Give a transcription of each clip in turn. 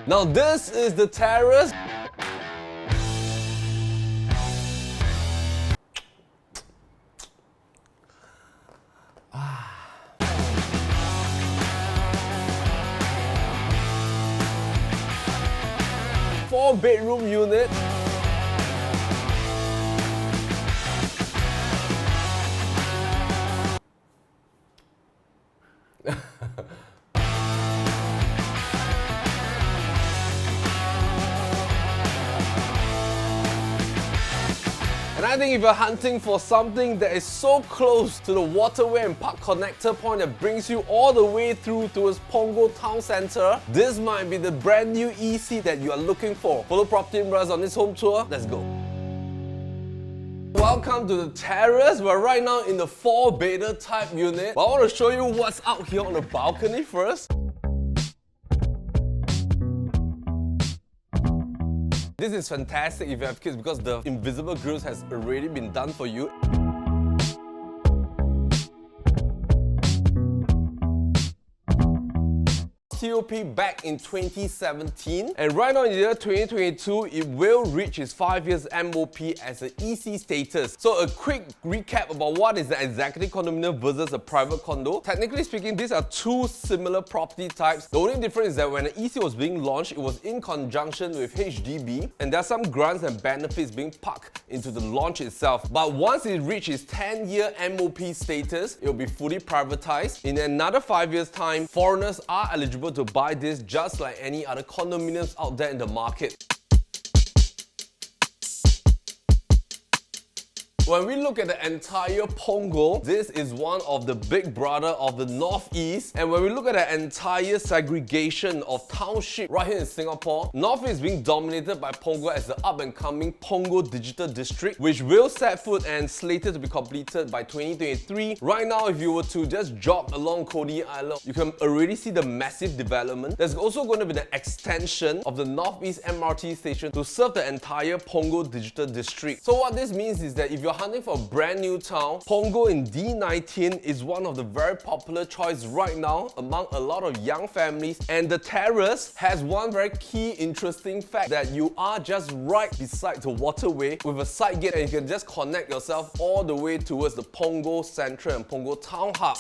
Now this is the terrace. Four-bedroom unit. And I think if you're hunting for something that is so close to the waterway and park connector point that brings you all the way through towards Punggol Town Centre, this might be the brand new EC that you are looking for. Follow PropertyLimBrothers on this home tour. Let's go. Welcome to the terrace. We're right now in the 4-bedder type unit. But I want to show you what's out here on the balcony first. This is fantastic if you have kids because the invisible grills has already been done for you. TOP back in 2017, and right now in the year 2022, it will reach its 5 years MOP as an EC status. So a quick recap about what is the executive condominium versus a private condo. Technically speaking, these are two similar property types. The only difference is that when an EC was being launched, it was in conjunction with HDB, and there are some grants and benefits being packed into the launch itself. But once it reaches 10-year MOP status, it will be fully privatized. In another 5 years' time, foreigners are eligible to buy this just like any other condominiums out there in the market. When we look at the entire Punggol, this is one of the big brother of the Northeast. And when we look at the entire segregation of township right here in Singapore, North is being dominated by Punggol as the up-and-coming Punggol Digital District, which will set foot and slated to be completed by 2023. Right now, if you were to just jog along Coney Island, you can already see the massive development. There's also going to be the extension of the Northeast MRT station to serve the entire Punggol Digital District. So what this means is that if you're hunting for a brand new town, Punggol in D19 is one of the very popular choices right now among a lot of young families. And the terrace has one very key interesting fact that you are just right beside the waterway with a side gate, and you can just connect yourself all the way towards the Punggol Central and Punggol Town Hub.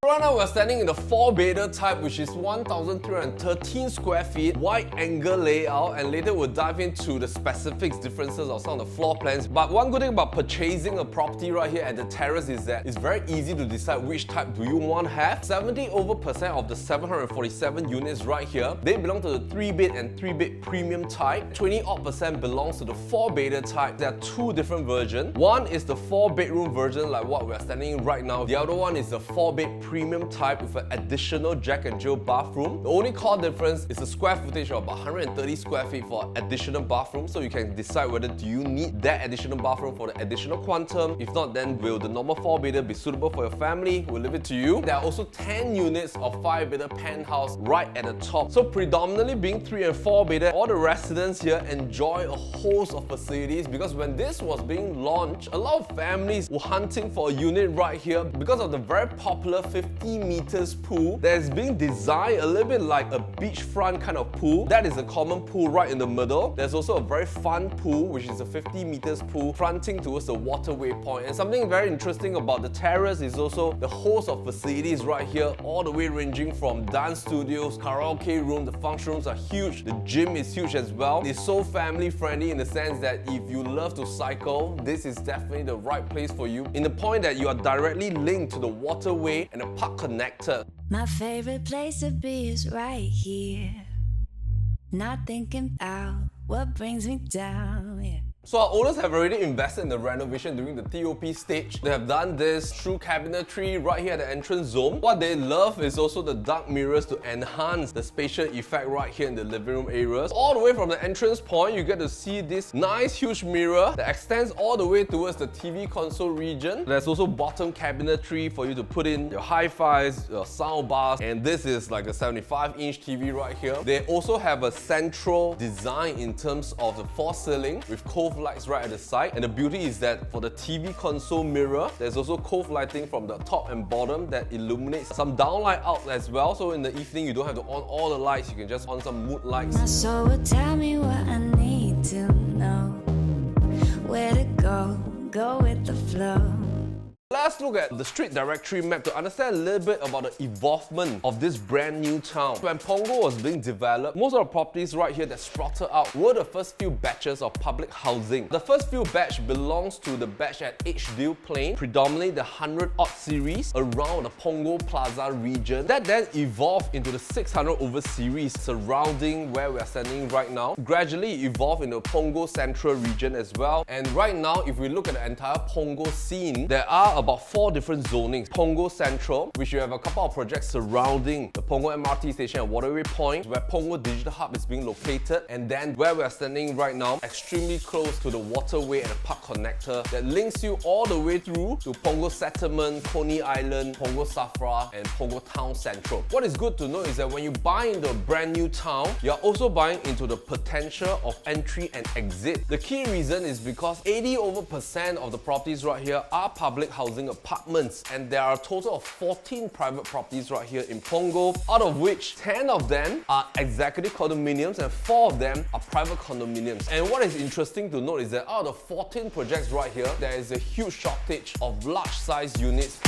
Right now we're standing in the 4-bedder type, which is 1,313 square feet, wide angle layout, and later we'll dive into the specifics differences of some of the floor plans. But one good thing about purchasing a property right here at the terrace is that it's very easy to decide which type do you want to have. 70% of the 747 units right here, they belong to the 3-bed and 3-bed premium type. 20% belongs to the 4-bedder type. There are two different versions. One is the 4-bedroom version like what we're standing in right now. The other one is the 4-bed premium type with an additional Jack and Jill bathroom. The only core difference is the square footage of about 130 square feet for additional bathroom, so you can decide whether do you need that additional bathroom for the additional quantum. If not, then will the normal 4-bedder be suitable for your family? We'll leave it to you. There are also 10 units of 5-bedder penthouse right at the top. So predominantly being 3 and 4-bedder, all the residents here enjoy a host of facilities because when this was being launched, a lot of families were hunting for a unit right here because of the very popular 50 meters pool that is being designed a little bit like a beachfront kind of pool. That is a common pool right in the middle. There's also a very fun pool, which is a 50 meters pool fronting towards the Waterway Point. And something very interesting about the terrace is also the host of facilities right here, all the way ranging from dance studios, karaoke room, the function rooms are huge, the gym is huge as well. It's so family friendly in the sense that if you love to cycle, this is definitely the right place for you, in the point that you are directly linked to the waterway and the park connector. My favorite place to be is right here, not thinking about what brings me down, yeah. So our owners have already invested in the renovation during the TOP stage. They have done this through cabinetry right here at the entrance zone. What they love is also the dark mirrors to enhance the spatial effect right here in the living room areas. All the way from the entrance point, you get to see this nice huge mirror that extends all the way towards the TV console region. There's also bottom cabinetry for you to put in your hi-fis, your sound bars, and this is like a 75-inch TV right here. They also have a central design in terms of the false ceiling with cove cove lights right at the side, and the beauty is that for the TV console mirror, there's also cove lighting from the top and bottom that illuminates some downlight out as well, so in the evening you don't have to on all the lights, you can just on some mood lights. My soul will tell me what I need to know. Where to go with the flow. Let's look at the street directory map to understand a little bit about the evolvement of this brand new town. When Punggol was being developed, most of the properties right here that sprouted out were the first few batches of public housing. The first few batch belongs to the batch at Edgedeal Plain, predominantly the 100-odd series around the Punggol Plaza region. That then evolved into the 600 over series surrounding where we are standing right now. Gradually evolved into the Punggol Central region as well. And right now, if we look at the entire Punggol scene, there are about 4 different zonings. Punggol Central, which you have a couple of projects surrounding the Punggol MRT station at Waterway Point, where Punggol Digital Hub is being located, and then where we are standing right now, extremely close to the Waterway and the Park Connector that links you all the way through to Punggol Settlement, Coney Island, Punggol Safra, and Punggol Town Central. What is good to know is that when you buy into a brand new town, you're also buying into the potential of entry and exit. The key reason is because 80% of the properties right here are public housing apartments, and there are a total of 14 private properties right here in Punggol, out of which 10 of them are executive condominiums and 4 of them are private condominiums. And what is interesting to note is that out of the 14 projects right here, there is a huge shortage of large size units.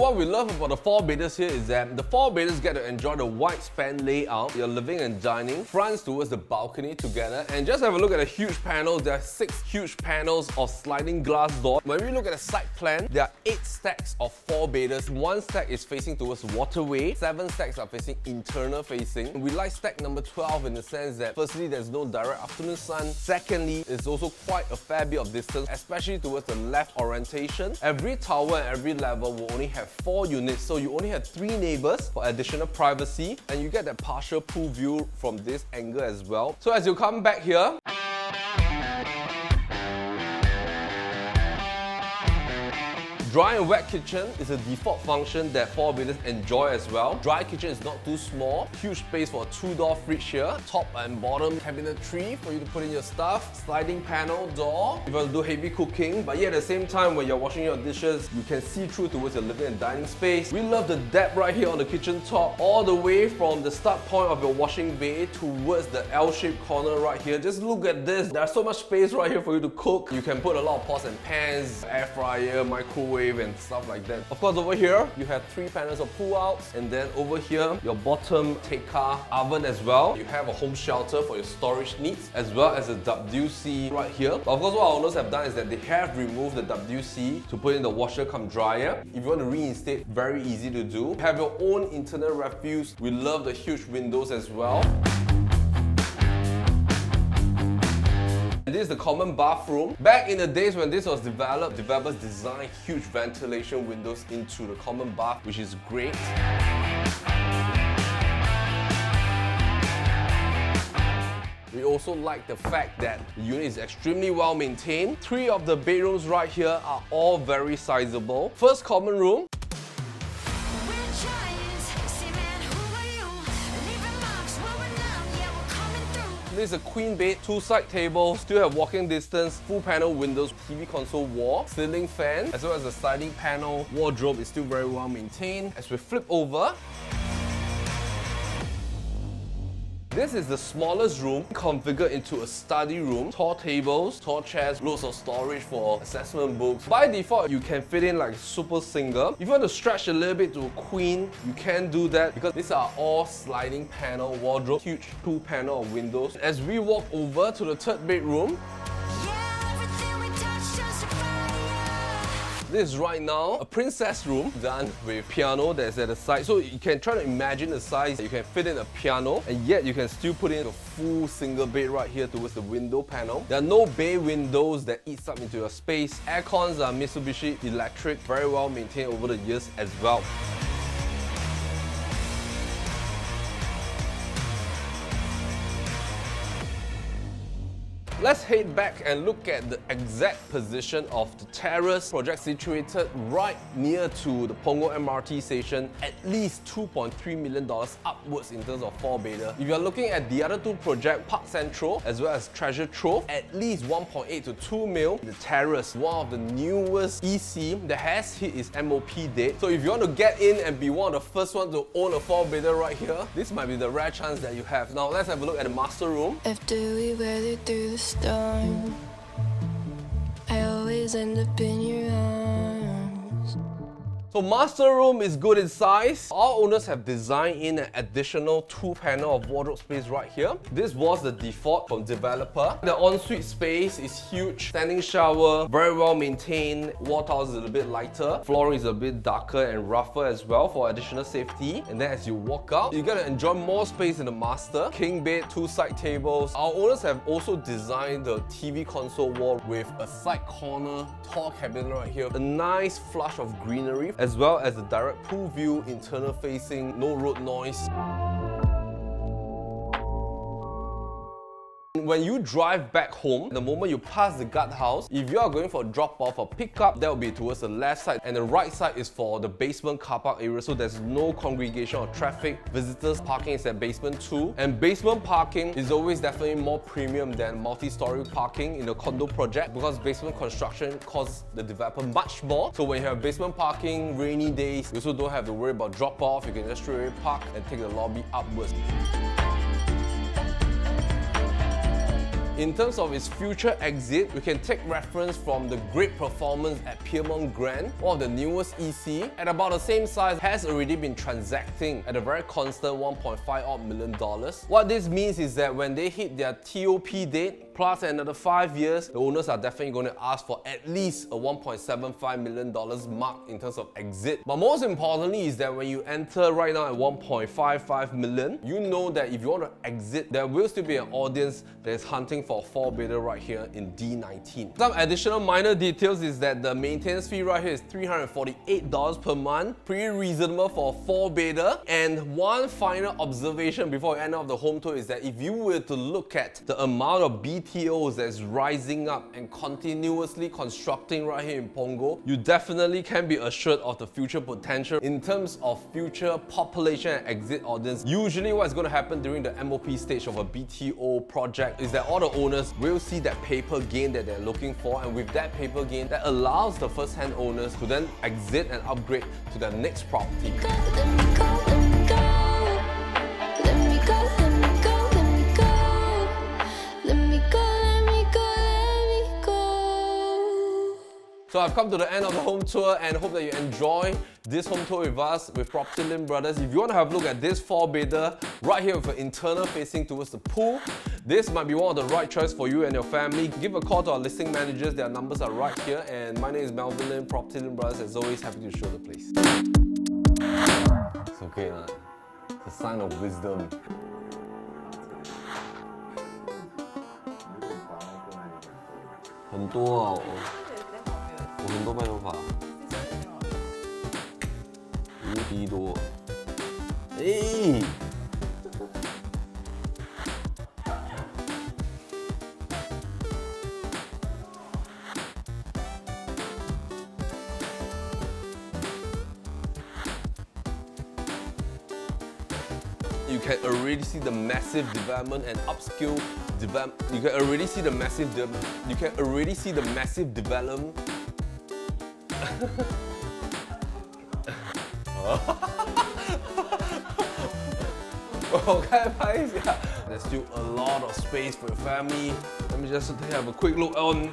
What we love about the 4-bedders here is that the 4-bedders get to enjoy the wide span layout, your living and dining, fronts towards the balcony together, and just have a look at the huge panels. There are 6 huge panels of sliding glass doors. When we look at the site plan, there are 8 stacks of 4-bedders. 1 stack is facing towards Waterway, 7 stacks are facing internal facing. We like stack number 12 in the sense that firstly, there's no direct afternoon sun. Secondly, it's also quite a fair bit of distance, especially towards the left orientation. Every tower and every level will only have 4 units, so you only have 3 neighbors for additional privacy, and you get that partial pool view from this angle as well. So as you come back here, dry and wet kitchen is a default function that 4-bedders enjoy as well. Dry kitchen is not too small. Huge space for a 2-door fridge here. Top and bottom cabinetry for you to put in your stuff. Sliding panel door if you want to do heavy cooking. But yet at the same time, when you're washing your dishes, you can see through towards your living and dining space. We love the depth right here on the kitchen top, all the way from the start point of your washing bay towards the L-shaped corner right here. Just look at this. There's so much space right here for you to cook. You can put a lot of pots and pans, air fryer, microwave, and stuff like that. Of course, over here, you have 3 panels of pull-outs, and then over here, your bottom take-car oven as well. You have a home shelter for your storage needs, as well as a WC right here. But of course, what our owners have done is that they have removed the WC to put in the washer cum dryer. If you want to reinstate, very easy to do. Have your own internal refuse. We love the huge windows as well. This is the common bathroom. Back in the days when this was developed, developers designed huge ventilation windows into the common bath, which is great. We also like the fact that the unit is extremely well maintained. 3 of the bedrooms right here are all very sizable. First common room. This is a queen bed, 2 side tables, still have walking distance, full panel windows, TV console wall, ceiling fan, as well as the sliding panel. Wardrobe is still very well maintained. As we flip over, this is the smallest room configured into a study room. Tall tables, tall chairs, loads of storage for assessment books. By default, you can fit in like super single. If you want to stretch a little bit to a queen, you can do that because these are all sliding panel wardrobe, huge 2 panel of windows. As we walk over to the 3rd bedroom, this is right now a princess room done with piano that's at the side. So you can try to imagine the size. You can fit in a piano, and yet you can still put in a full single bed right here towards the window panel. There are no bay windows that eats up into your space. Air cons are Mitsubishi electric, very well maintained over the years as well. Let's head back and look at the exact position of the Terrace project, situated right near to the Punggol MRT station, at least $2.3 million upwards in terms of 4-bedder. If you're looking at the other two projects, Park Central as well as Treasure Trove, at least 1.8 to 2 mil. The Terrace, one of the newest EC that has hit its MOP-ed. So if you want to get in and be one of the first ones to own a 4-bedder right here, this might be the rare chance that you have. Now let's have a look at the master room. After we weathered through the storm, I always end up in your arms. So master room is good in size. All owners have designed in an additional 2-panel of wardrobe space right here. This was the default from developer. The ensuite space is huge. Standing shower, very well maintained. Wall tiles is a little bit lighter. Flooring is a bit darker and rougher as well for additional safety. And then as you walk out, you're gonna enjoy more space in the master. King bed, 2 side tables. Our owners have also designed the TV console wall with a side corner tall cabinet right here. A nice flush of greenery, as well as the direct pool view, internal facing, no road noise. When you drive back home, the moment you pass the guardhouse, if you are going for a drop-off or pick-up, that will be towards the left side, and the right side is for the basement car park area, so there's no congregation or traffic. Visitors parking is at basement 2, and basement parking is always definitely more premium than multi-story parking in a condo project, because basement construction costs the developer much more. So when you have basement parking, rainy days, you also don't have to worry about drop-off. You can just straight away park and take the lobby upwards. In terms of its future exit, we can take reference from the great performance at Piermont Grand, one of the newest EC. At about the same size, has already been transacting at a very constant $1.5 million. What this means is that when they hit their TOP date, plus another 5 years, the owners are definitely going to ask for at least a $1.75 million mark in terms of exit. But most importantly is that when you enter right now at 1.55 million, you know that if you want to exit, there will still be an audience that is hunting for a 4-bedder right here in D19. Some additional minor details is that the maintenance fee right here is $348 per month, pretty reasonable for a 4-bedder. And one final observation before we end off the home tour is that if you were to look at the amount of BTOs that's rising up and continuously constructing right here in Punggol, you definitely can be assured of the future potential in terms of future population and exit audience. Usually what's going to happen during the MOP stage of a BTO project is that all the owners will see that paper gain that they're looking for, and with that paper gain, that allows the first-hand owners to then exit and upgrade to their next property. So I've come to the end of the home tour and hope that you enjoy this home tour with us with PropertyLimBrothers. If you want to have a look at this 4-bedder right here with an internal facing towards the pool, this might be one of the right choice for you and your family. Give a call to our listing managers. Their numbers are right here. And my name is Melvin Lim, PropertyLimBrothers. As always, happy to show the place. It's okay, man. It's a sign of wisdom. 很多啊，我很多办法，无敌多。哎。You can already see the massive development and upscale development. You can already see the massive development. Okay, there's still a lot of space for your family. Let me just have a quick look on